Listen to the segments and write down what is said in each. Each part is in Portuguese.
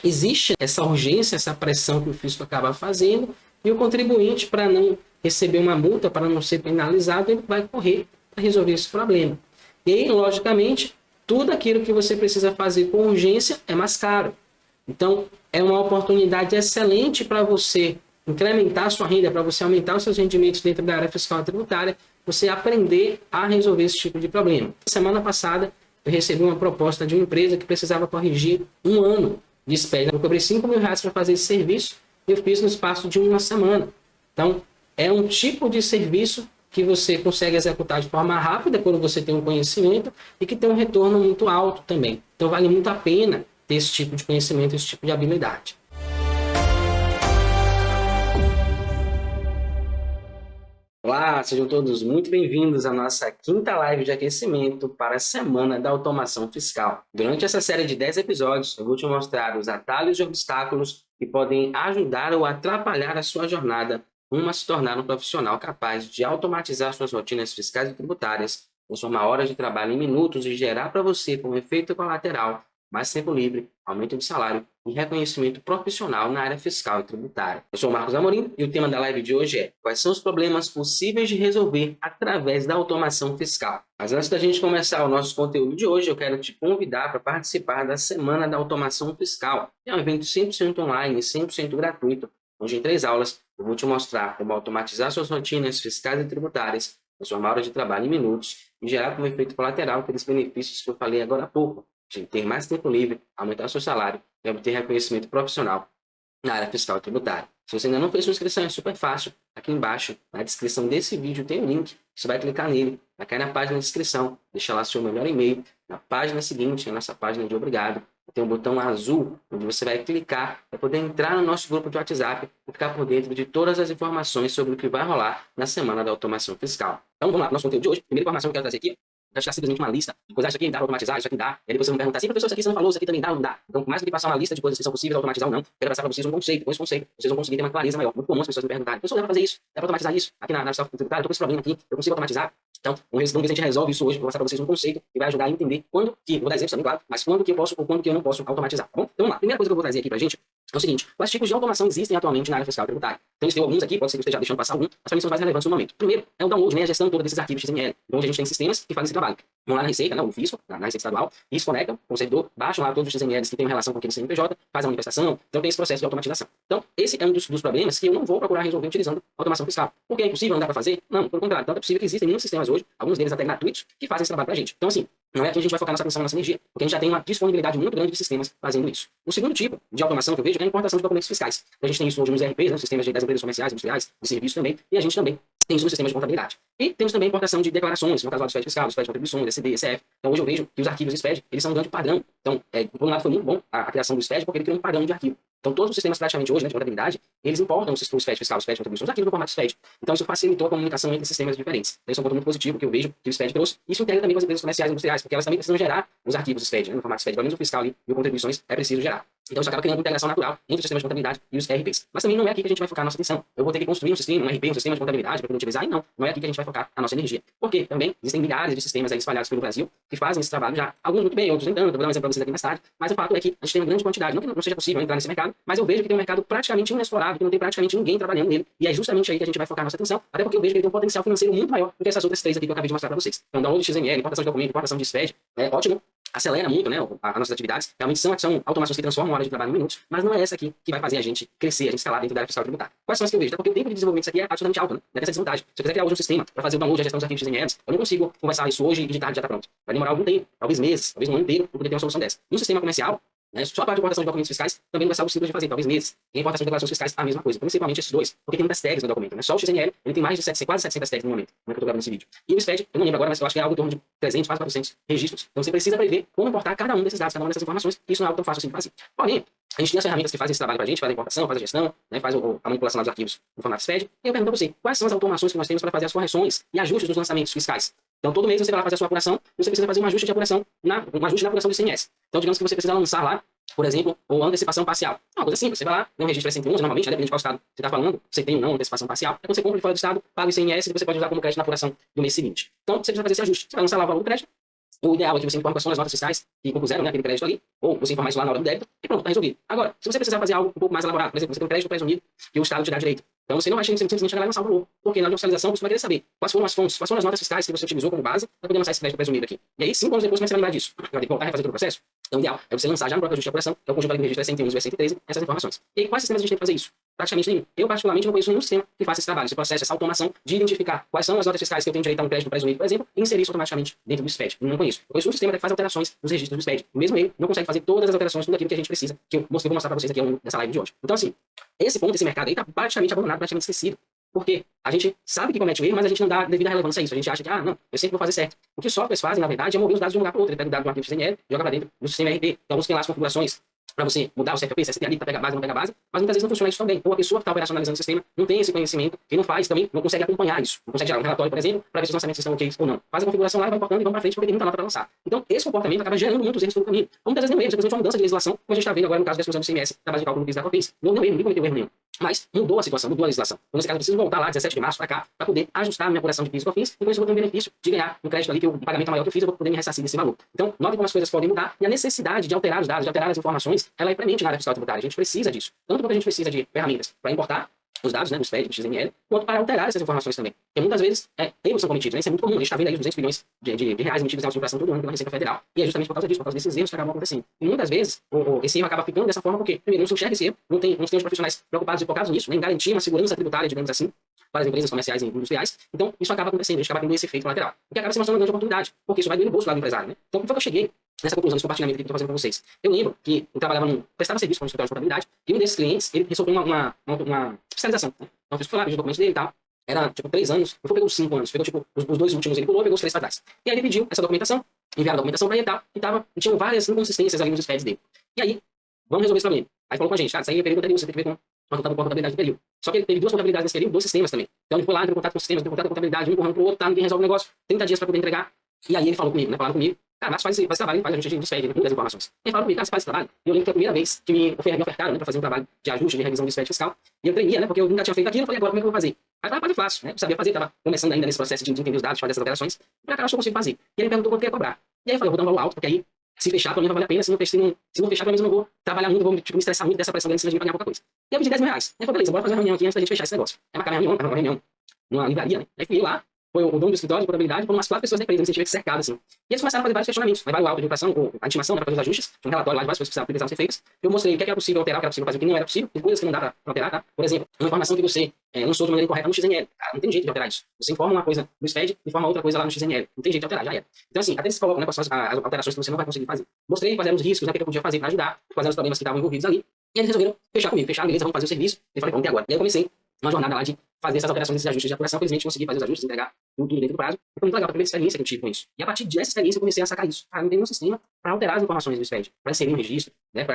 existe essa urgência, essa pressão que o fisco acaba fazendo, e o contribuinte, para não receber uma multa, para não ser penalizado, ele vai correr para resolver esse problema. E aí, logicamente, tudo aquilo que você precisa fazer com urgência é mais caro. Então, é uma oportunidade excelente para você incrementar a sua renda, para você aumentar os seus rendimentos dentro da área fiscal e tributária, você aprender a resolver esse tipo de problema. Semana passada, eu recebi uma proposta de uma empresa que precisava corrigir 1 ano de SPED. Eu cobrei R$ 5.000 para fazer esse serviço e eu fiz no espaço de 1 semana. Então, é um tipo de serviço que você consegue executar de forma rápida quando você tem um conhecimento e que tem um retorno muito alto também. Então, vale muito a pena ter esse tipo de conhecimento, esse tipo de habilidade. Olá, sejam todos muito bem-vindos à nossa 5ª live de aquecimento para a Semana da Automação Fiscal. Durante essa série de 10 episódios, eu vou te mostrar os atalhos e obstáculos que podem ajudar ou atrapalhar a sua jornada rumo a se tornar um profissional capaz de automatizar suas rotinas fiscais e tributárias, transformar horas de trabalho em minutos e gerar para você, como efeito colateral, mais tempo livre, aumento de salário e reconhecimento profissional na área fiscal e tributária. Eu sou o Marcos Amorim e o tema da live de hoje é: quais são os problemas possíveis de resolver através da automação fiscal? Mas antes da gente começar o nosso conteúdo de hoje, eu quero te convidar para participar da Semana da Automação Fiscal. É um evento 100% online, 100% gratuito, onde em 3 aulas eu vou te mostrar como automatizar suas rotinas fiscais e tributárias, transformar horas de trabalho em minutos e gerar como efeito colateral aqueles benefícios que eu falei agora há pouco, de ter mais tempo livre, aumentar seu salário e obter reconhecimento profissional na área fiscal e tributária. Se você ainda não fez sua inscrição, é super fácil. Aqui embaixo, na descrição desse vídeo, tem um link. Você vai clicar nele, vai cair na página de inscrição, deixa lá seu melhor e-mail. Na página seguinte, a nossa página de obrigado, tem um botão azul, onde você vai clicar para poder entrar no nosso grupo de WhatsApp e ficar por dentro de todas as informações sobre o que vai rolar na Semana da Automação Fiscal. Então vamos lá, nosso conteúdo de hoje. Primeira informação que eu quero trazer aqui, vai achar simplesmente uma lista de coisas, isso aqui dá para automatizar, isso aqui dá. E aí você vai me perguntar, sim, professor, isso aqui você não falou, isso aqui também dá ou não dá? Então, mais do que passar uma lista de coisas que são possíveis automatizar ou não, quero passar para vocês um conceito. Com esse conceito, vocês vão conseguir ter uma clareza maior. Muito comum as pessoas me perguntarem, professor, dá para fazer isso? Dá para automatizar isso? Aqui na área tributária, eu tô com esse problema aqui, eu consigo automatizar? Então, vamos ver se a gente resolve isso hoje. Vou mostrar para vocês um conceito que vai ajudar a entender quando que, vou dar exemplos também, claro, mas quando que eu posso ou quando que eu não posso automatizar, tá bom? Então, vamos lá. A primeira coisa que eu vou trazer aqui pra gente é o seguinte: quais tipos de automação existem atualmente na área fiscal e tributária? Então, tem alguns aqui, pode ser que eu esteja deixando passar algum, mas para mim são os mais relevantes no momento. Primeiro, é o download, né, a gestão toda desses arquivos XML, onde a gente tem sistemas que fazem esse trabalho. Vão lá na Receita, o fisco, na Receita Estadual, e se conectam com o servidor, baixam lá todos os XMLs que têm relação com aquele CNPJ, fazem a manifestação, então tem esse processo de automatização. Então, esse é um dos problemas que eu não vou procurar resolver utilizando automação fiscal. Porque é impossível, não dá para fazer? Não, pelo contrário. Então é possível que existem muitos sistemas hoje, alguns deles até gratuitos, que fazem esse trabalho pra gente. Então, assim, não é que a gente vai focar nossa atenção, nossa energia, porque a gente já tem uma disponibilidade muito grande de sistemas fazendo isso. O segundo tipo de automação que eu vejo é a importação de documentos fiscais. A gente tem isso hoje nos ERPs, nos sistemas das empresas comerciais, industriais, de serviços também, e a gente também tem isso nos sistemas de contabilidade. E temos também a importação de declarações, no caso do SPED fiscal, do SPED de contribuições, ECD, ECF. Então hoje eu vejo que os arquivos SPED, eles são um grande padrão. Então, por um lado foi muito bom a criação do SPED, porque ele criou um padrão de arquivo. Então todos os sistemas praticamente hoje, né, de contabilidade, eles importam o SPED fiscal, o SPED de contribuições, arquivos no formato SPED. Então isso facilitou a comunicação entre sistemas diferentes. Então isso é um ponto muito positivo que eu vejo que o SPED trouxe. Isso integra também com as empresas comerciais e industriais, porque elas também precisam gerar os arquivos SPED, né, no formato SPED, pelo menos o fiscal ali, e o contribuições é preciso gerar. Então isso acaba criando uma integração natural entre os sistemas de contabilidade e os ERPs. Mas também não é aqui que a gente vai focar a nossa atenção. Eu vou ter que construir um sistema, um ERP, um sistema de contabilidade para poder utilizar, e não é aqui que a gente vai focar a nossa energia. Porque também existem milhares de sistemas aí espalhados pelo Brasil que fazem esse trabalho já. Alguns muito bem, outros nem tanto. Eu vou dar um exemplo para vocês aqui mais tarde. Mas o fato é que a gente tem uma grande quantidade. Não que não seja possível entrar nesse mercado, mas eu vejo que tem um mercado praticamente inexplorado, que não tem praticamente ninguém trabalhando nele. E é justamente aí que a gente vai focar a nossa atenção, até porque eu vejo que ele tem um potencial financeiro muito maior do que essas outras 3 aqui que eu acabei de mostrar para vocês. Então, download de XML, importação de documento, importação de SPED, é ótimo. Acelera muito, né, as nossas atividades. Realmente são automações que transformam horas de trabalho em minutos, mas não é essa aqui que vai fazer a gente crescer, a gente escalar dentro da área fiscal e tributária. Quais são as que eu vejo? Até porque o tempo de desenvolvimento disso aqui é absolutamente alto, né? Tem essa desvantagem. Se eu quiser criar hoje um sistema para fazer o download e a gestão dos arquivos XML, eu não consigo conversar isso hoje e de tarde já está pronto. Vai demorar algum tempo, talvez meses, talvez um ano inteiro, para poder ter uma solução dessa. No sistema comercial, né, só a parte de importação de documentos fiscais também não vai ser algo simples de fazer, talvez meses. E a importação de declarações fiscais, a mesma coisa. Principalmente esses dois, porque tem muitas tags no documento, né? Só o XML, ele tem mais de quase 700 tags no momento, né, que eu estou gravando esse vídeo. E o SPED, eu não lembro agora, mas eu acho que é algo em torno de 300, quase 400 registros. Então você precisa prever como importar cada um desses dados, cada uma dessas informações, e isso não é algo tão fácil assim de fazer. Porém, a gente tem as ferramentas que fazem esse trabalho para a gente, faz a importação, faz a gestão, né, faz a manipulação dos arquivos no formato SPED. E eu pergunto para você, quais são as automações que nós temos para fazer as correções e ajustes dos lançamentos fiscais? Então, todo mês você vai lá fazer a sua apuração, e você precisa fazer um ajuste de apuração, um ajuste na apuração do ICMS. Então, digamos que você precisa lançar lá, por exemplo, ou antecipação parcial. É uma coisa simples, você vai lá, não registra 111, normalmente, né, depende de qual estado você está falando, você tem ou não antecipação parcial. Aí quando você compra de fora do estado, paga o ICMS e você pode usar como crédito na apuração do mês seguinte. Então, você precisa fazer esse ajuste. Você vai lançar lá o valor do crédito, O ideal é que você informe quais são as notas fiscais que compuseram, né, aquele crédito ali, ou você informar isso lá na hora do débito, e pronto, está resolvido. Agora, se você precisar fazer algo um pouco mais elaborado, por exemplo, você tem um crédito presumido que o Estado te dá direito. Então você não vai simplesmente chegar lá e lançar o valor, porque na oficialização você vai querer saber quais foram as fontes, quais foram as notas fiscais que você utilizou como base para poder lançar esse crédito presumido aqui. E aí, 5 anos depois, você vai lembrar disso. Vai ter que voltar a refazer todo o processo. Então, o ideal é você lançar já no próprio ajuste de apuração, que é o conjunto de registro 101 e 113, essas informações. E aí, quais sistemas a gente tem que fazer isso? Praticamente nenhum. Eu, particularmente, não conheço nenhum sistema que faça esse trabalho, esse processo, essa automação de identificar quais são as notas fiscais que eu tenho direito a um crédito presumido, por exemplo, e inserir isso automaticamente dentro do SPED. Não conheço. Eu conheço um sistema que faz alterações nos registros do SPED. Mesmo ele não consegue fazer todas as alterações, tudo aquilo que a gente precisa, que eu vou mostrar para vocês aqui ao longo dessa live de hoje. Então, assim, esse ponto, esse mercado aí está praticamente abandonado, praticamente esquecido. Porque a gente sabe que comete um erro, mas a gente não dá devida relevância a isso. A gente acha que, não, eu sempre vou fazer certo. O que os softwares fazem, na verdade, é mover os dados de um lugar para o outro. Ele pega o dado do arquivo XML, joga para dentro do sistema RP. Então, alguns têm lá as configurações para você mudar o CFP, se você tem ali para pegar base, não pega base, mas muitas vezes não funciona isso tão bem. Ou a pessoa que está operacionalizando o sistema não tem esse conhecimento, e não faz também, não consegue acompanhar isso. Não consegue gerar um relatório, por exemplo, para ver se os lançamentos estão ok ou não. Faz a configuração lá, vai importando e vamos para frente porque tem muita nota para lançar. Então, esse comportamento acaba gerando muitos erros pelo caminho. Ou muitas vezes não erros, simplesmente uma mudança de legislação, como a gente está vendo agora no caso da exclusão do CMS, da base de cálculo do PIS da COFINS. Não erro, ninguém cometeu erro nenhum. Mas mudou a situação, mudou a legislação. Então, nesse caso, eu preciso voltar lá, 17 de março, para cá, para poder ajustar a minha apuração de PIS e COFINS, e com isso eu vou ter um benefício de ganhar um crédito ali, que o pagamento maior que eu fiz, eu vou poder me ressarcir desse valor. Então, notem como as coisas podem mudar, e a necessidade de alterar os dados, de alterar as informações, ela é premente na área fiscal tributária. A gente precisa disso. Tanto porque a gente precisa de ferramentas para importar os dados, né, do SPED, do XML, quanto para alterar essas informações também. Porque muitas vezes erros são cometidos, né? Isso é muito comum. A gente está vendo aí os 200 bilhões de reais emitidos em auxílio todo ano pela Receita Federal. E é justamente por causa disso, por causa desses erros que acabam acontecendo. E muitas vezes esse erro acaba ficando dessa forma porque, primeiro, não se enxerga esse erro, não tem os profissionais preocupados e focados nisso, né, em garantir uma segurança tributária, digamos assim, para as empresas comerciais e industriais. Então, isso acaba acontecendo, a gente acaba tendo esse efeito lateral. O que acaba se mostrando uma grande oportunidade, porque isso vai doer no bolso lá do empresário, né? Então, como foi que eu cheguei nessa conclusão, nesse compartilhamento que eu estou fazendo com vocês? Eu lembro que eu prestava serviço como escritório de contabilidade, e um desses clientes, ele resolveu uma especialização, né? Então, eu fiz lá, vi os documentos dele e tal. Era, tipo, 3 anos. Eu pegou os 5 anos. Pegou, tipo, os 2 últimos ele pulou, pegou os 3 para trás. E aí ele pediu essa documentação, enviaram a documentação para ele e tal. E tinham várias inconsistências ali nos SPEDs dele. E aí, vamos resolver esse problema. Aí falou com a gente, isso aí é período anterior, você tem que ver com a contabilidade do período. Só que ele teve 2 contabilidades nesse período, 2 sistemas também. Então ele foi lá, entrou em contato com os sistemas, entrou em contato com a contabilidade, um empurrando pro outro, tá, ninguém resolve o negócio, 30 dias para poder entregar. E aí ele falou comigo, né, falaram comigo, cara, mas faz esse trabalho, faz a gente despede, muitas informações. Ele falou comigo, cara, você faz esse trabalho. E eu lembro que foi a primeira vez que me ofertaram, né, para fazer um trabalho de ajuste, de revisão do SPED fiscal. E eu tremia, né, porque eu nunca tinha feito aquilo, eu falei, agora como é que eu vou fazer? Aí foi fácil, né, eu sabia fazer, estava começando ainda nesse processo de entender os dados, fazer essas operações. E cara, acho que eu consigo fazer. E ele me perguntou quanto que ia cobrar. E aí eu falei, eu vou dar um valor alto, porque aí, se fechar, pra mim vai valer a pena, se não fechar, pelo menos eu não vou trabalhar muito, vou me estressar muito dessa pressão grande, senão a gente vai ganhar pouca coisa. E eu pedi 10 mil reais. Aí eu falei, beleza, bora fazer uma reunião aqui antes da gente fechar esse negócio. Aí marcar uma reunião numa livraria, né? Aí fui lá, foi o dono do escritório de contabilidade, foram umas 4 pessoas da empresa, a gente tive que cercado, assim. E eles começaram a fazer vários questionamentos. Aí vai o auto de infração, ou a intimação, né, para fazer os ajustes, um relatório lá de várias coisas que precisavam ser feitas. Eu mostrei o que era possível alterar, o que era possível fazer, o que não era possível, e coisas que não dá para alterar, tá? Por exemplo, uma informação que você lançou de maneira incorreta no XML. Cara, não tem jeito de alterar isso. Você informa uma coisa no SPED e informa outra coisa lá no XML. Não tem jeito de alterar, já era. Então, assim, até eles colocam, né, quais são as alterações que você não vai conseguir fazer. Mostrei quais eram os riscos, né, o que eu podia fazer para ajudar, quais eram os problemas que estavam envolvidos ali. E eles resolveram fechar comigo. Fecharam, beleza, vamos fazer o serviço. E falei, vamos ter agora. E aí eu comecei uma jornada lá de fazer essas alterações, esses ajustes de apuração. Felizmente consegui fazer os ajustes, entregar tudo dentro do prazo. E foi muito legal a primeira experiência que eu tive com isso. E a partir dessa experiência eu comecei a sacar isso. Cara, não tem nenhum sistema para alterar as informações do SPED, para inserir um registro, né,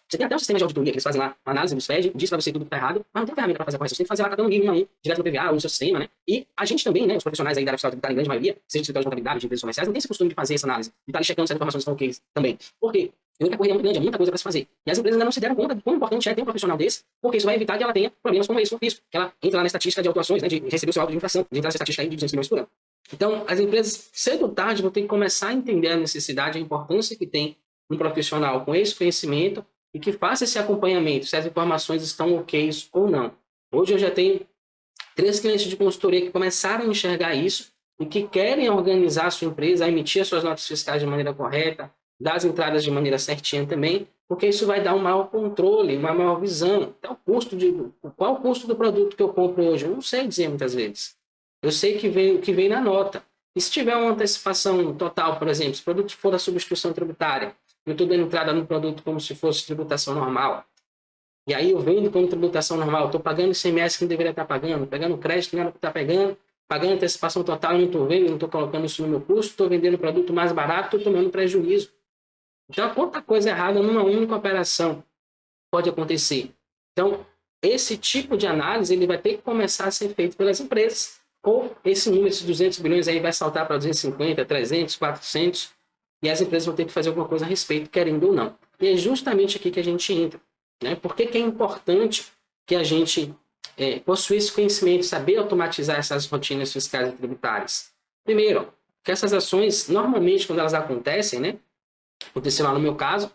você tem até um sistema de auditoria que eles fazem lá, uma análise do SPED, diz para você tudo que está errado, mas não tem ferramenta para fazer a correção. Você tem que fazer lá cada um um, direto no PVA ou no seu sistema, né? E a gente também, né, os profissionais aí da área fiscal tributária, em grande maioria, seja de escritórios de contabilidade, de empresas comerciais, não tem esse costume de fazer essa análise, de estar ali checando se as informações estão ok também. Por quê? A única corrida é muito grande, é muita coisa para se fazer. E as empresas ainda não se deram conta de quão importante é ter um profissional desse, porque isso vai evitar que ela tenha problemas como esse no fisco, que ela entra lá na estatística de autuações, né, de receber o seu auto de infração, de entrar nessa estatística aí de 200 milhões por ano. Então, as empresas, cedo ou tarde, vão ter que começar a entender a necessidade, a importância que tem um profissional com esse conhecimento e que faça esse acompanhamento, se as informações estão ok ou não. Hoje eu já tenho 3 clientes de consultoria que começaram a enxergar isso e que querem organizar a sua empresa, a emitir as suas notas fiscais de maneira correta, dar as entradas de maneira certinha também, porque isso vai dar um maior controle, uma maior visão. Então, qual o custo do produto que eu compro hoje? Eu não sei dizer muitas vezes. Eu sei que vem na nota. E se tiver uma antecipação total, por exemplo, se o produto for da substituição tributária, eu estou dando entrada no produto como se fosse tributação normal. E aí eu vendo como tributação normal, estou pagando ICMS que não deveria estar pagando, pegando crédito que não era para estar pagando antecipação total, eu não estou vendo, não estou colocando isso no meu custo, estou vendendo produto mais barato, estou tomando prejuízo. Então, quanta coisa errada numa única operação pode acontecer. Então, esse tipo de análise ele vai ter que começar a ser feito pelas empresas, ou esse número, esses 200 bilhões aí vai saltar para 250, 300, 400, e as empresas vão ter que fazer alguma coisa a respeito, querendo ou não. E é justamente aqui que a gente entra, né? Por que é importante que a gente possuir esse conhecimento, saber automatizar essas rotinas fiscais e tributárias? Primeiro, Porque essas ações, normalmente, quando elas acontecem, né? Aconteceu lá no meu caso,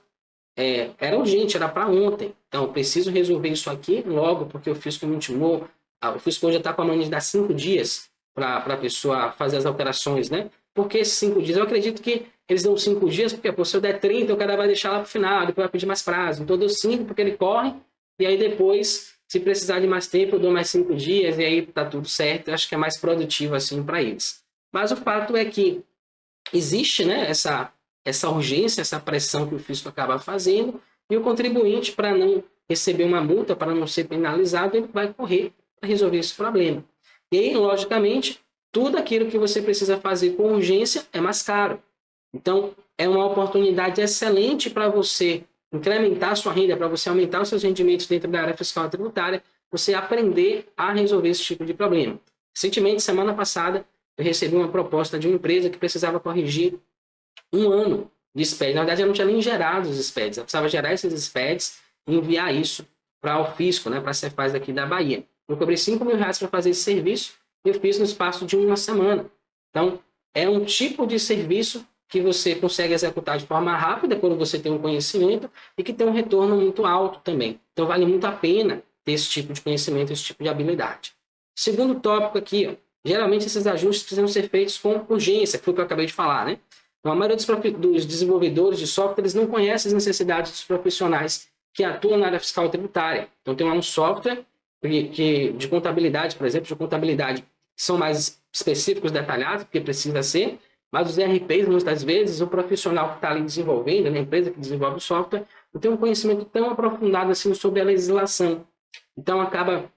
era urgente, era para ontem. Então, eu preciso resolver isso aqui logo, porque o fisco me intimou. O fisco já está com a mania de dar 5 dias para a pessoa fazer as alterações, né? Porque esses 5 dias, eu acredito que eles dão 5 dias, porque pô, se eu der 30, o cara vai deixar lá para o final, depois vai pedir mais prazo. Então, eu dou 5 porque ele corre, e aí depois, se precisar de mais tempo, eu dou mais 5 dias, e aí tá tudo certo. Eu acho que é mais produtivo assim para eles. Mas o fato é que existe, né, essa urgência, essa pressão que o fisco acaba fazendo, e o contribuinte, para não receber uma multa, para não ser penalizado, ele vai correr para resolver esse problema. E aí, logicamente, tudo aquilo que você precisa fazer com urgência é mais caro. Então, é uma oportunidade excelente para você incrementar a sua renda, para você aumentar os seus rendimentos dentro da área fiscal e tributária, você aprender a resolver esse tipo de problema. Recentemente, semana passada, eu recebi uma proposta de uma empresa que precisava corrigir um ano de SPED. Na verdade, eu não tinha nem gerado os SPEDs. Eu precisava gerar esses SPEDs e enviar isso para o fisco, né, para a Cefaz daqui da Bahia. Eu cobrei R$ 5.000 para fazer esse serviço e eu fiz no espaço de uma semana. Então, é um tipo de serviço que você consegue executar de forma rápida quando você tem um conhecimento e que tem um retorno muito alto também. Então, vale muito a pena ter esse tipo de conhecimento, esse tipo de habilidade. Segundo tópico aqui, ó, geralmente esses ajustes precisam ser feitos com urgência, que foi o que eu acabei de falar, né? Então, a maioria dos desenvolvedores de software eles não conhecem as necessidades dos profissionais que atuam na área fiscal e tributária. Então, tem lá um software de contabilidade, por exemplo, de contabilidade, que são mais específicos, detalhados, porque precisa ser, mas os ERPs, muitas vezes, o profissional que está ali desenvolvendo, né, a empresa que desenvolve o software, não tem um conhecimento tão aprofundado assim sobre a legislação. Então, acaba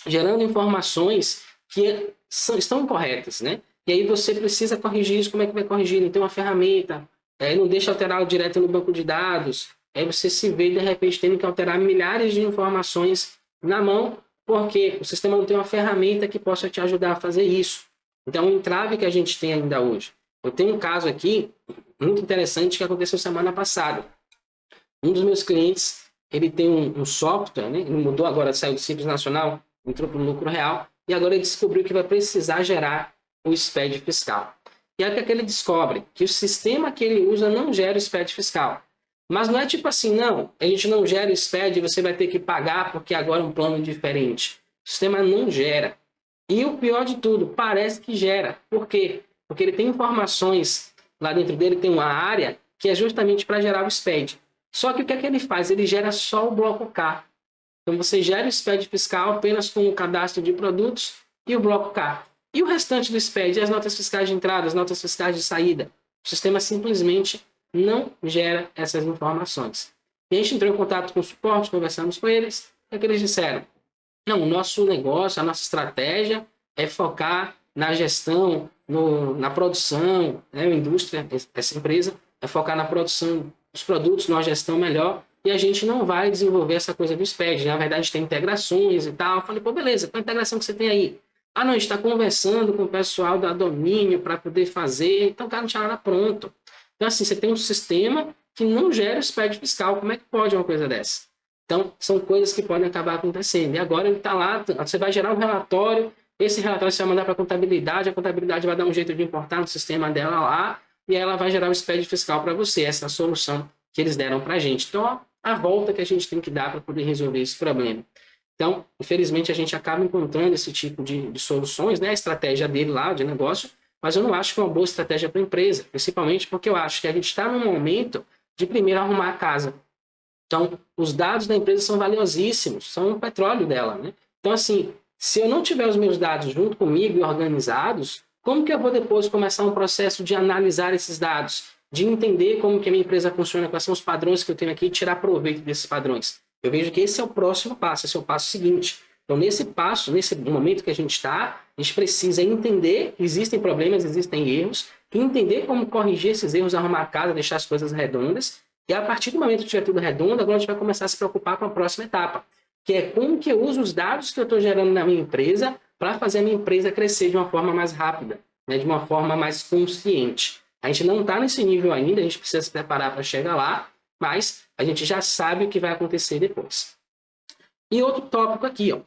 gerando informações que estão incorretas, né? E aí você precisa corrigir isso. Como é que vai corrigir? Não tem uma ferramenta, não deixa alterar direto no banco de dados. Aí você se vê, de repente, tendo que alterar milhares de informações na mão, porque o sistema não tem uma ferramenta que possa te ajudar a fazer isso. Então, é um entrave que a gente tem ainda hoje. Eu tenho um caso aqui, muito interessante, que aconteceu semana passada. Um dos meus clientes, ele tem um software, né? Ele mudou agora, saiu do Simples Nacional, entrou para o lucro real, e agora ele descobriu que vai precisar gerar o SPED fiscal. E aí o que ele descobre? Que o sistema que ele usa não gera o SPED fiscal. Mas não é tipo assim, não, a gente não gera o SPED e você vai ter que pagar porque agora é um plano diferente. O sistema não gera. E o pior de tudo, parece que gera. Por quê? Porque ele tem informações, lá dentro dele tem uma área que é justamente para gerar o SPED. Só que o que é que ele faz? Ele gera só o bloco K. Então você gera o SPED fiscal apenas com o cadastro de produtos e o bloco K. E o restante do SPED, as notas fiscais de entrada, as notas fiscais de saída, o sistema simplesmente não gera essas informações. E a gente entrou em contato com o suporte, conversamos com eles, e que eles disseram, não, o nosso negócio, a nossa estratégia é focar na gestão, na produção, né, a indústria, essa empresa, é focar na produção dos produtos, numa gestão melhor, e a gente não vai desenvolver essa coisa do SPED. Na verdade, a gente tem integrações e tal. Eu falei, pô, beleza, qual a integração que você tem aí? Ah, não, a gente está conversando com o pessoal da Domínio para poder fazer. Então, o cara não tinha nada pronto. Então, assim, você tem um sistema que não gera o SPED fiscal. Como é que pode uma coisa dessa? Então, são coisas que podem acabar acontecendo. E agora ele está lá, você vai gerar um relatório, esse relatório você vai mandar para a contabilidade vai dar um jeito de importar no sistema dela lá, e ela vai gerar o SPED fiscal para você. Essa é a solução que eles deram para a gente. Então, ó, a volta que a gente tem que dar para poder resolver esse problema. Então, infelizmente, a gente acaba encontrando esse tipo de soluções, né? A estratégia dele lá, de negócio, mas eu não acho que é uma boa estratégia para a empresa, principalmente porque eu acho que a gente está num momento de primeiro arrumar a casa. Então, os dados da empresa são valiosíssimos, são o petróleo dela, né? Então, assim, se eu não tiver os meus dados junto comigo e organizados, como que eu vou depois começar um processo de analisar esses dados, de entender como que a minha empresa funciona, quais são os padrões que eu tenho aqui e tirar proveito desses padrões? Eu vejo que esse é o próximo passo, esse é o passo seguinte. Então, nesse passo, nesse momento que a gente está, a gente precisa entender que existem problemas, existem erros, entender como corrigir esses erros, arrumar a casa, deixar as coisas redondas, e a partir do momento que tiver tudo redondo, agora a gente vai começar a se preocupar com a próxima etapa, que é como que eu uso os dados que eu estou gerando na minha empresa para fazer a minha empresa crescer de uma forma mais rápida, né, de uma forma mais consciente. A gente não está nesse nível ainda, a gente precisa se preparar para chegar lá, mas a gente já sabe o que vai acontecer depois. E outro tópico aqui, ó,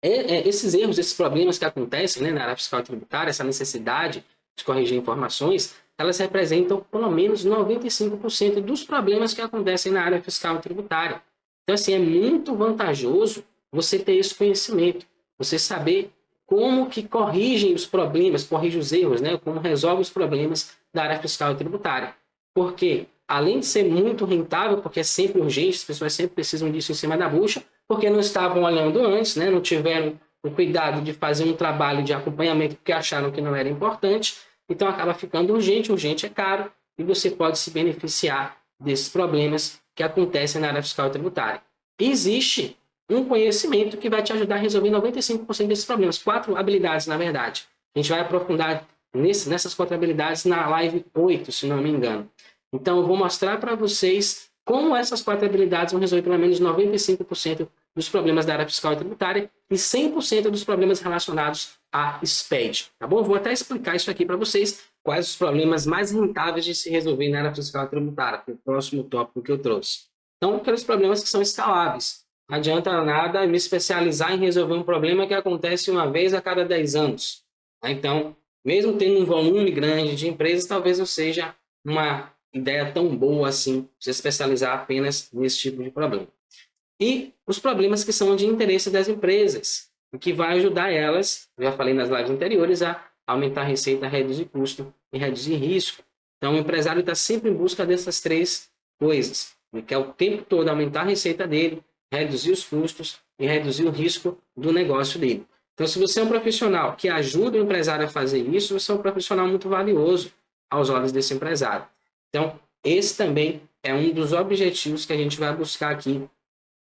esses erros, esses problemas que acontecem, né, na área fiscal e tributária, essa necessidade de corrigir informações, elas representam pelo menos 95% dos problemas que acontecem na área fiscal e tributária. Então, assim, é muito vantajoso você ter esse conhecimento, você saber como que corrigem os problemas, corrige os erros, né? Como resolve os problemas da área fiscal e tributária. Porque, além de ser muito rentável, porque é sempre urgente, as pessoas sempre precisam disso em cima da bucha, porque não estavam olhando antes, né? Não tiveram o cuidado de fazer um trabalho de acompanhamento porque acharam que não era importante, então acaba ficando urgente, urgente é caro, e você pode se beneficiar desses problemas que acontecem na área fiscal e tributária. Existe um conhecimento que vai te ajudar a resolver 95% desses problemas. 4 habilidades, na verdade. A gente vai aprofundar nessas 4 habilidades na live 8, se não me engano. Então, eu vou mostrar para vocês como essas 4 habilidades vão resolver pelo menos 95% dos problemas da área fiscal e tributária e 100% dos problemas relacionados a SPED. Tá bom? Vou até explicar isso aqui para vocês, quais os problemas mais rentáveis de se resolver na área fiscal e tributária, que é o próximo tópico que eu trouxe. Então, aqueles problemas que são escaláveis. Não adianta nada me especializar em resolver um problema que acontece uma vez a cada 10 anos. Então, mesmo tendo um volume grande de empresas, talvez não seja uma ideia tão boa assim se especializar apenas nesse tipo de problema. E os problemas que são de interesse das empresas, o que vai ajudar elas, já falei nas lives anteriores, a aumentar a receita, reduzir custo e reduzir risco. Então, o empresário está sempre em busca dessas 3 coisas. Ele quer o tempo todo aumentar a receita dele, reduzir os custos e reduzir o risco do negócio dele. Então, se você é um profissional que ajuda o empresário a fazer isso, você é um profissional muito valioso aos olhos desse empresário. Então, esse também é um dos objetivos que a gente vai buscar aqui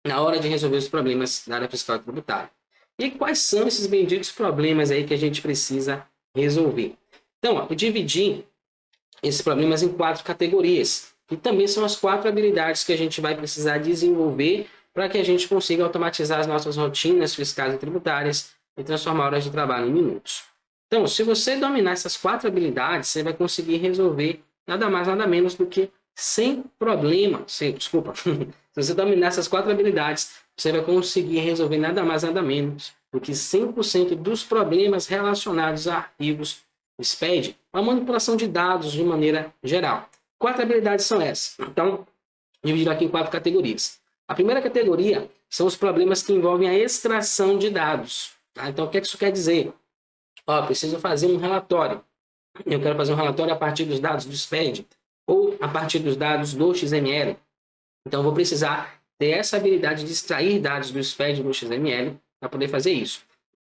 na hora de resolver os problemas da área fiscal e tributária. E quais são esses benditos problemas aí que a gente precisa resolver? Então, eu dividi esses problemas em 4 categorias, que também são as 4 habilidades que a gente vai precisar desenvolver para que a gente consiga automatizar as nossas rotinas fiscais e tributárias e transformar horas de trabalho em minutos. Então, se você dominar essas 4 habilidades, você vai conseguir resolver nada mais, nada menos do que sem problema. Se você dominar essas 4 habilidades, você vai conseguir resolver nada mais, nada menos do que 100% dos problemas relacionados a arquivos SPED, a manipulação de dados de maneira geral. 4 habilidades são essas. Então, dividido aqui em 4 categorias. A primeira categoria são os problemas que envolvem a extração de dados. Tá? Então, o que isso quer dizer? Preciso fazer um relatório. Eu quero fazer um relatório a partir dos dados do SPED ou a partir dos dados do XML. Então, eu vou precisar ter essa habilidade de extrair dados do SPED e do XML para poder fazer isso.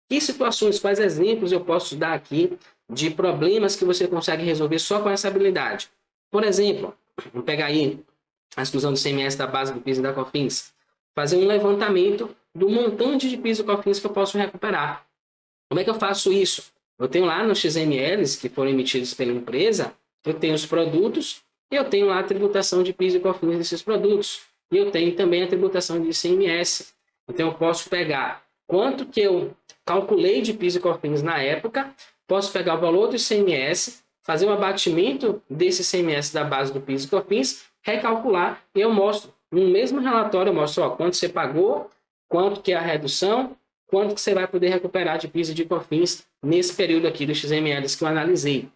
Que situações, quais exemplos eu posso dar aqui de problemas que você consegue resolver só com essa habilidade? Por exemplo, vamos pegar aí a exclusão do ICMS da base do PIS e da COFINS. Fazer um levantamento do montante de PIS e COFINS que eu posso recuperar. Como é que eu faço isso? Eu tenho lá nos XMLs que foram emitidos pela empresa, eu tenho os produtos e eu tenho lá a tributação de PIS e COFINS desses produtos. E eu tenho também a tributação de ICMS. Então, eu posso pegar quanto que eu calculei de PIS e COFINS na época, posso pegar o valor do ICMS, fazer um abatimento desse ICMS da base do PIS e COFINS, recalcular e eu mostro. No mesmo relatório, eu mostro quanto você pagou, quanto que é a redução, quanto que você vai poder recuperar de PIS e de COFINS nesse período aqui dos XMLs que eu analisei.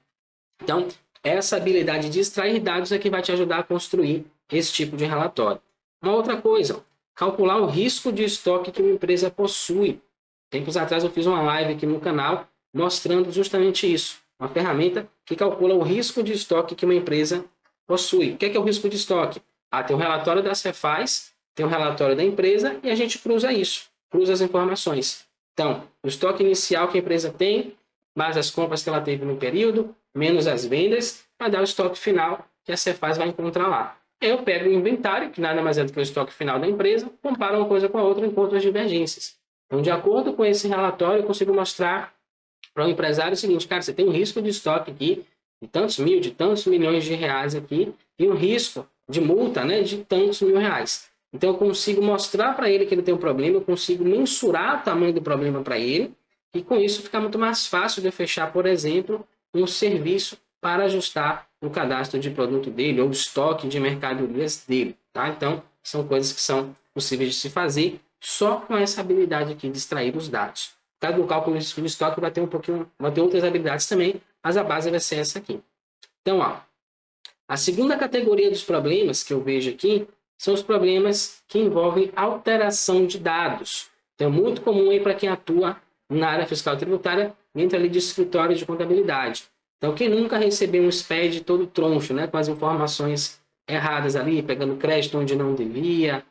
Então, essa habilidade de extrair dados é que vai te ajudar a construir esse tipo de relatório. Uma outra coisa, calcular o risco de estoque que uma empresa possui. Tempos atrás eu fiz uma live aqui no canal mostrando justamente isso. Uma ferramenta que calcula o risco de estoque que uma empresa possui. O que é o risco de estoque? Tem o relatório da Cefaz, tem o relatório da empresa e a gente cruza isso, cruza as informações. Então, o estoque inicial que a empresa tem, mais as compras que ela teve no período, menos as vendas, vai dar o estoque final que a Cefaz vai encontrar lá. Eu pego o inventário, que nada mais é do que o estoque final da empresa, comparo uma coisa com a outra e encontro as divergências. Então, de acordo com esse relatório, eu consigo mostrar para o empresário o seguinte, cara, você tem um risco de estoque aqui de tantos mil, de tantos milhões de reais aqui, e um risco de multa, né, de tantos mil reais. Então, eu consigo mostrar para ele que ele tem um problema, eu consigo mensurar o tamanho do problema para ele, e com isso fica muito mais fácil de eu fechar, por exemplo, um serviço para ajustar o cadastro de produto dele ou o estoque de mercadorias dele. Tá? Então, são coisas que são possíveis de se fazer só com essa habilidade aqui de extrair os dados. Cada do cálculo de estoque vai ter outras habilidades também, mas a base vai ser essa aqui. Então, ó, a segunda categoria dos problemas que eu vejo aqui são os problemas que envolvem alteração de dados. Então, é muito comum aí para quem atua na área fiscal e tributária, dentro ali de escritório de contabilidade. Então, quem nunca recebeu um SPED todo troncho, né, com as informações erradas ali, pegando crédito onde não devia,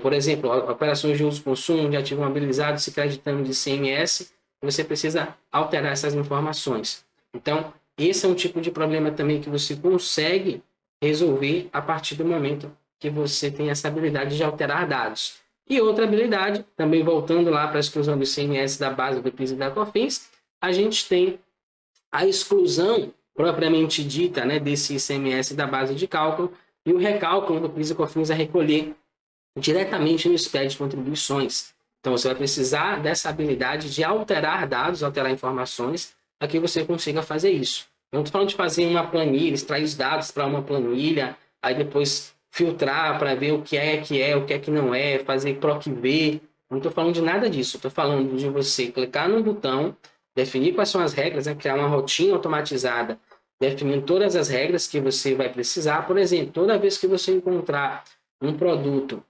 por exemplo, operações de uso-consumo, de ativo imobilizado, se creditando de ICMS, você precisa alterar essas informações. Então, esse é um tipo de problema também que você consegue resolver a partir do momento que você tem essa habilidade de alterar dados. E outra habilidade, também voltando lá para a exclusão do ICMS da base do PIS e da COFINS, a gente tem a exclusão propriamente dita, né, desse ICMS da base de cálculo, e o recálculo do PIS e COFINS a recolher diretamente no SPED de contribuições. Então, você vai precisar dessa habilidade de alterar dados, alterar informações, para que você consiga fazer isso. Eu não estou falando de fazer uma planilha, extrair os dados para uma planilha, aí depois filtrar para ver o que é, o que é que não é, fazer PROC-V. Não estou falando de nada disso. Estou falando de você clicar no botão, definir quais são as regras, né? Criar uma rotina automatizada, definindo todas as regras que você vai precisar. Por exemplo, toda vez que você encontrar um produto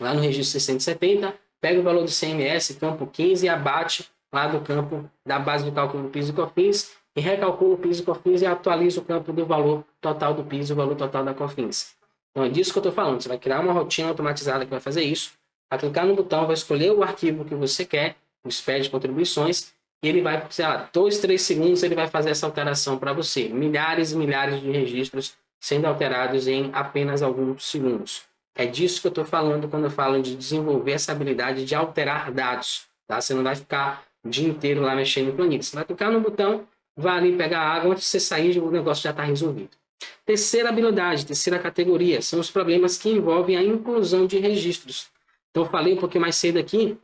lá no registro 670, pega o valor do ICMS, campo 15, e abate lá do campo da base de cálculo do PIS e COFINS, e recalcula o PIS e COFINS e atualiza o campo do valor total do PIS e o valor total da COFINS. Então é disso que eu estou falando. Você vai criar uma rotina automatizada que vai fazer isso, vai clicar no botão, vai escolher o arquivo que você quer, o SPED de contribuições, e ele vai, sei lá, 2, 3 segundos ele vai fazer essa alteração para você. Milhares e milhares de registros sendo alterados em apenas alguns segundos. É disso que eu estou falando quando eu falo de desenvolver essa habilidade de alterar dados. Tá? Você não vai ficar o dia inteiro lá mexendo em planilha. Você vai clicar no botão, vai ali pegar água, antes de você sair, o negócio já está resolvido. Terceira habilidade, terceira categoria, são os problemas que envolvem a inclusão de registros. Então, eu falei um pouquinho mais cedo aqui,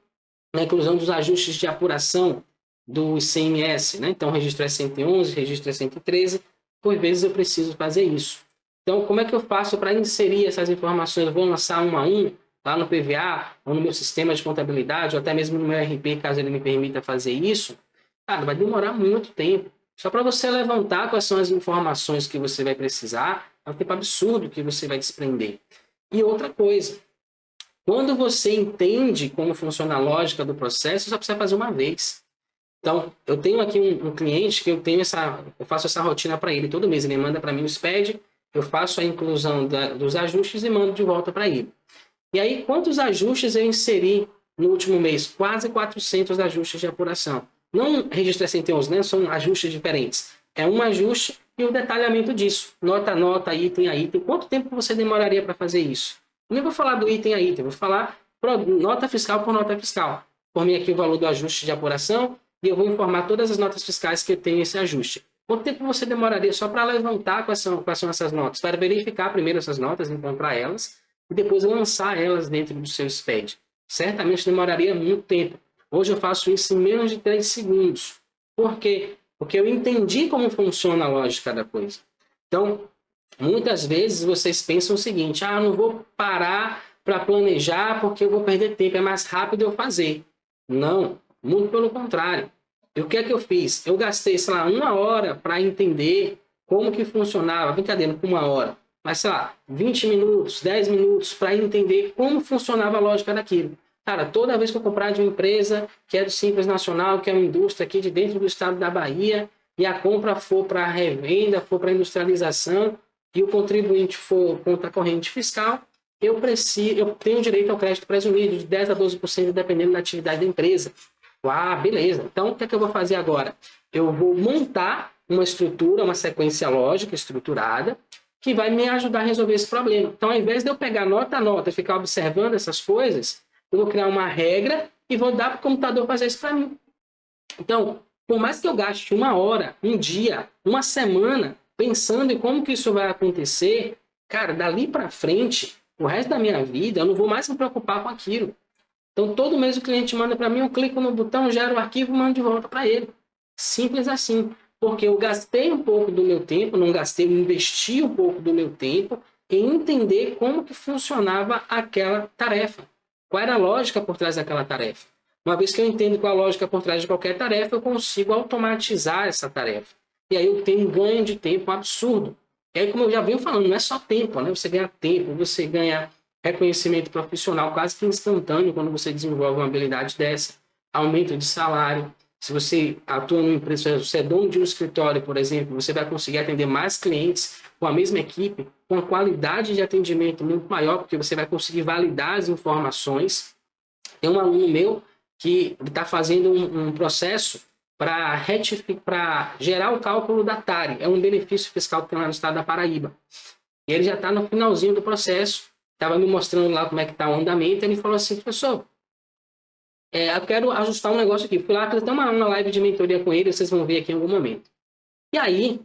na inclusão dos ajustes de apuração do ICMS. Né? Então, o registro é 111, o registro é 113, por vezes eu preciso fazer isso. Então, como é que eu faço para inserir essas informações? Eu vou lançar um a um lá no PVA, ou no meu sistema de contabilidade, ou até mesmo no meu RP, caso ele me permita fazer isso. Cara, vai demorar muito tempo. Só para você levantar quais são as informações que você vai precisar, é um tempo absurdo que você vai desprender. E outra coisa, quando você entende como funciona a lógica do processo, só precisa fazer uma vez. Então, eu tenho aqui um cliente que eu faço essa rotina para ele todo mês. Ele manda para mim o SPED, eu faço a inclusão dos ajustes e mando de volta para ele. E aí, quantos ajustes eu inseri no último mês? Quase 400 ajustes de apuração. Não registro 111, né? São ajustes diferentes. É um ajuste e o detalhamento disso. Nota a nota, item a item. Quanto tempo você demoraria para fazer isso? Eu nem vou falar do item a item, vou falar nota fiscal por nota fiscal. Formei aqui o valor do ajuste de apuração e eu vou informar todas as notas fiscais que tem esse ajuste. Quanto tempo você demoraria só para levantar quais são essas notas? Para verificar primeiro essas notas, encontrar elas, e depois lançar elas dentro do seu SPED. Certamente demoraria muito tempo. Hoje eu faço isso em menos de 3 segundos. Por quê? Porque eu entendi como funciona a lógica da coisa. Então, muitas vezes vocês pensam o seguinte, eu não vou parar para planejar porque eu vou perder tempo, é mais rápido eu fazer. Não, muito pelo contrário. E o que é que eu fiz? Eu gastei, sei lá, 1 hora para entender como que funcionava, brincadeira, com 1 hora, mas sei lá, 20 minutos, 10 minutos para entender como funcionava a lógica daquilo. Cara, toda vez que eu comprar de uma empresa que é do Simples Nacional, que é uma indústria aqui de dentro do estado da Bahia, e a compra for para revenda, for para industrialização, e o contribuinte for conta corrente fiscal, eu tenho direito ao crédito presumido de 10 a 12%, dependendo da atividade da empresa. Beleza. Então, o que é que eu vou fazer agora? Eu vou montar uma estrutura, uma sequência lógica estruturada, que vai me ajudar a resolver esse problema. Então, ao invés de eu pegar nota a nota e ficar observando essas coisas, eu vou criar uma regra e vou dar para o computador fazer isso para mim. Então, por mais que eu gaste 1 hora, 1 dia, 1 semana, pensando em como que isso vai acontecer, cara, dali para frente, o resto da minha vida, eu não vou mais me preocupar com aquilo. Então, todo mês o cliente manda para mim, eu clico no botão, gero o arquivo e mando de volta para ele. Simples assim. Porque eu gastei um pouco do meu tempo, não gastei, eu investi um pouco do meu tempo em entender como que funcionava aquela tarefa. Qual era a lógica por trás daquela tarefa. Uma vez que eu entendo qual a lógica por trás de qualquer tarefa, eu consigo automatizar essa tarefa. E aí eu tenho um ganho de tempo absurdo. E aí, como eu já venho falando, não é só tempo, né? Você ganha tempo, você ganha reconhecimento profissional quase que instantâneo quando você desenvolve uma habilidade dessa, aumento de salário. Se você atua numa empresa, se você é dono de um escritório, por exemplo, você vai conseguir atender mais clientes com a mesma equipe, com a qualidade de atendimento muito maior, porque você vai conseguir validar as informações. Tem um aluno meu que está fazendo um processo para gerar o cálculo da TARI. É um benefício fiscal que tem lá no estado da Paraíba. E ele já está no finalzinho do processo, estava me mostrando lá como é que está o andamento, ele falou assim, professor, eu quero ajustar um negócio aqui. Fui lá, fiz até uma live de mentoria com ele, vocês vão ver aqui em algum momento. E aí,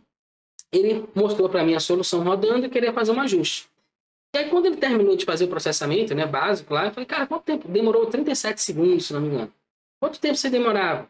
ele mostrou para mim a solução rodando e queria fazer um ajuste. E aí, quando ele terminou de fazer o processamento, né, básico lá, eu falei, cara, quanto tempo? Demorou 37 segundos, se não me engano. Quanto tempo você demorava?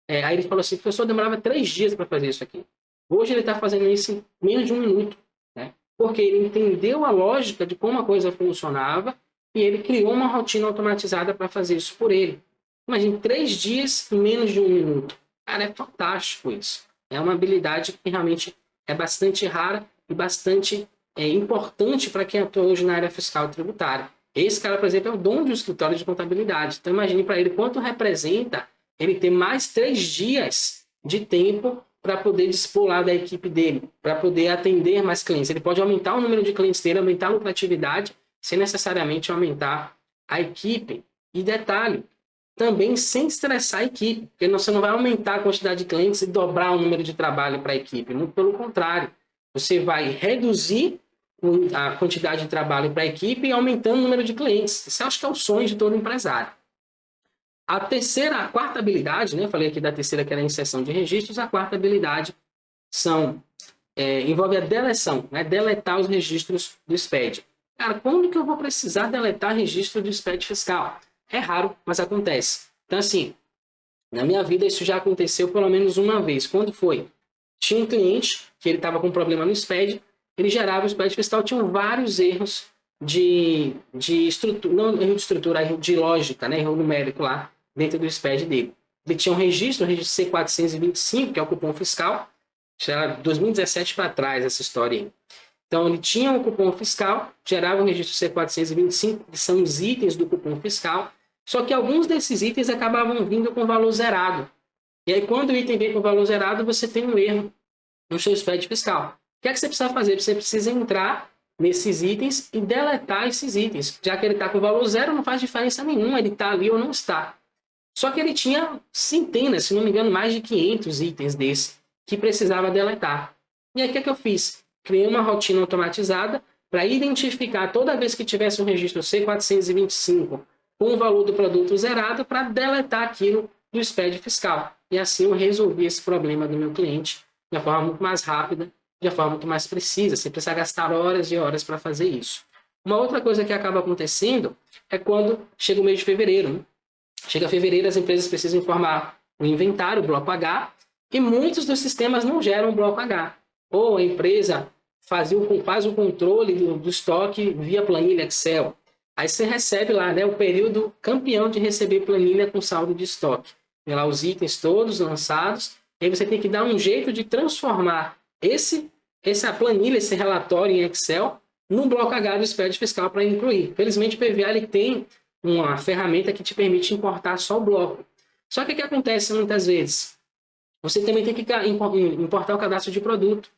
Aí ele falou assim, professor, demorava 3 dias para fazer isso aqui. Hoje ele está fazendo isso em menos de 1 minuto, né? Porque ele entendeu a lógica de como a coisa funcionava e ele criou uma rotina automatizada para fazer isso por ele. Imagina, 3 dias em menos de 1 minuto. Cara, é fantástico isso. É uma habilidade que realmente é bastante rara e bastante importante para quem atua hoje na área fiscal e tributária. Esse cara, por exemplo, é o dono de um escritório de contabilidade. Então, imagine para ele quanto representa ele ter mais 3 dias de tempo para poder dispor lá da equipe dele, para poder atender mais clientes. Ele pode aumentar o número de clientes dele, aumentar a lucratividade, sem necessariamente aumentar a equipe. E detalhe, também sem estressar a equipe, porque você não vai aumentar a quantidade de clientes e dobrar o número de trabalho para a equipe. Muito pelo contrário, você vai reduzir a quantidade de trabalho para a equipe e aumentando o número de clientes. Isso eu acho que é o sonho de todo empresário. A quarta habilidade, né? Eu falei aqui da terceira, que era a inserção de registros. A quarta habilidade envolve a deleção, né? Deletar os registros do SPED. Cara, quando que eu vou precisar deletar registro do SPED fiscal? É raro, mas acontece. Então, assim, na minha vida isso já aconteceu pelo menos uma vez. Quando foi? Tinha um cliente que ele estava com um problema no SPED, ele gerava o SPED fiscal, tinham vários erros de estrutura, não erro de estrutura, erro de lógica, né? Erro numérico lá dentro do SPED dele. Ele tinha um registro C425, que é o cupom fiscal, já era 2017 para trás essa história aí. Então, ele tinha um cupom fiscal, gerava um registro C425, que são os itens do cupom fiscal, só que alguns desses itens acabavam vindo com valor zerado. E aí, quando o item vem com valor zerado, você tem um erro no seu SPED fiscal. O que é que você precisa fazer? Você precisa entrar nesses itens e deletar esses itens. Já que ele está com valor zero, não faz diferença nenhuma, ele está ali ou não está. Só que ele tinha centenas, se não me engano, mais de 500 itens desse que precisava deletar. E aí, o que é que eu fiz? Criei uma rotina automatizada para identificar toda vez que tivesse um registro C425 com o valor do produto zerado para deletar aquilo do SPED fiscal. E assim eu resolvi esse problema do meu cliente de uma forma muito mais rápida, de uma forma muito mais precisa, sem precisar gastar horas e horas para fazer isso. Uma outra coisa que acaba acontecendo é quando chega o mês de fevereiro, né? Chega fevereiro, as empresas precisam informar o inventário, o bloco H, e muitos dos sistemas não geram bloco H. Ou a empresa faz o controle do estoque via planilha Excel. Aí você recebe lá, né, o período campeão de receber planilha com saldo de estoque. Tem lá os itens todos lançados, e aí você tem que dar um jeito de transformar essa planilha, esse relatório em Excel, no bloco H do SPED fiscal para incluir. Felizmente o PVA ele tem uma ferramenta que te permite importar só o bloco. Só que o que acontece muitas vezes? Você também tem que importar o cadastro de produto.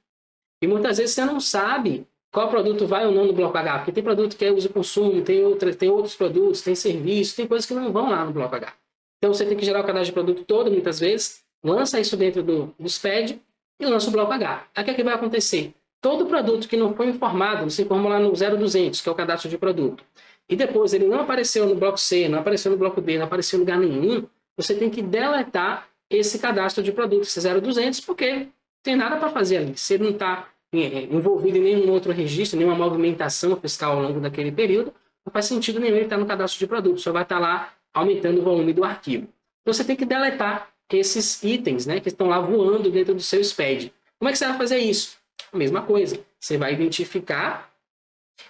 E muitas vezes você não sabe qual produto vai ou não no bloco H, porque tem produto que é uso e consumo, tem outros produtos, tem serviço, tem coisas que não vão lá no bloco H. Então você tem que gerar o cadastro de produto todo, muitas vezes, lança isso dentro do SPED e lança o bloco H. Aí o que é que vai acontecer? Todo produto que não foi informado, você informa lá no 0200, que é o cadastro de produto, e depois ele não apareceu no bloco C, não apareceu no bloco D, não apareceu em lugar nenhum, você tem que deletar esse cadastro de produto, esse 0200, porque não tem nada para fazer ali. Se ele não está envolvido em nenhum outro registro, nenhuma movimentação fiscal ao longo daquele período, não faz sentido nenhum ele estar no cadastro de produto, só vai estar lá aumentando o volume do arquivo. Então você tem que deletar esses itens, né, que estão lá voando dentro do seu SPED. Como é que você vai fazer isso? A mesma coisa. Você vai identificar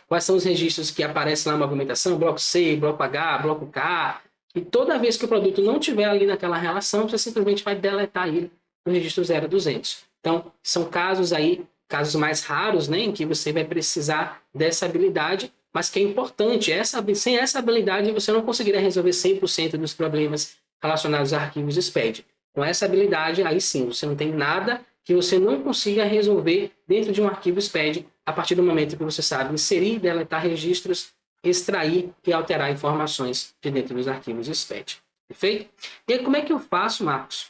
quais são os registros que aparecem lá na movimentação, bloco C, bloco H, bloco K, e toda vez que o produto não estiver ali naquela relação, você simplesmente vai deletar ele no registro 0200. Então, são casos aí, casos mais raros, né, em que você vai precisar dessa habilidade, mas que é importante. Sem essa habilidade, você não conseguirá resolver 100% dos problemas relacionados a arquivos SPED. Com essa habilidade, aí sim, você não tem nada que você não consiga resolver dentro de um arquivo SPED a partir do momento que você sabe inserir, deletar registros, extrair e alterar informações de dentro dos arquivos SPED. Perfeito? E aí, como é que eu faço, Marcos,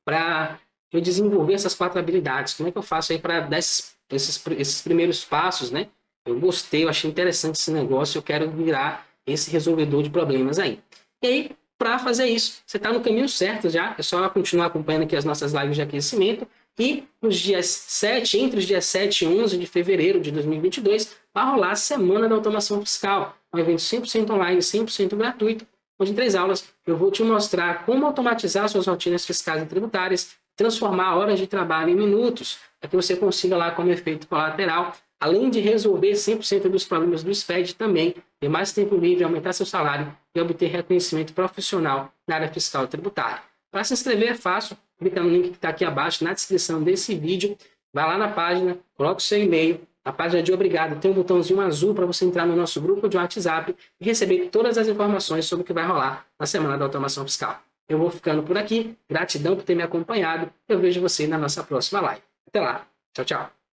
para eu desenvolver essas 4 habilidades? Como é que eu faço aí para dar esses primeiros passos, né? Eu gostei, eu achei interessante esse negócio, eu quero virar esse resolvedor de problemas aí. E aí, para fazer isso, você está no caminho certo já, é só continuar acompanhando aqui as nossas lives de aquecimento. E nos dias 7, entre os dias 7 e 11 de fevereiro de 2022, vai rolar a Semana da Automação Fiscal, um evento 100% online, 100% gratuito, onde em 3 aulas eu vou te mostrar como automatizar suas rotinas fiscais e tributárias, transformar horas de trabalho em minutos, para que você consiga lá como efeito colateral, além de resolver 100% dos problemas do SPED, também ter mais tempo livre, aumentar seu salário e obter reconhecimento profissional na área fiscal e tributária. Para se inscrever é fácil, clica no link que está aqui abaixo na descrição desse vídeo, vai lá na página, coloca o seu e-mail, na página de obrigado tem um botãozinho azul para você entrar no nosso grupo de WhatsApp e receber todas as informações sobre o que vai rolar na Semana da Automação Fiscal. Eu vou ficando por aqui, gratidão por ter me acompanhado, eu vejo você na nossa próxima live. Até lá, tchau, tchau.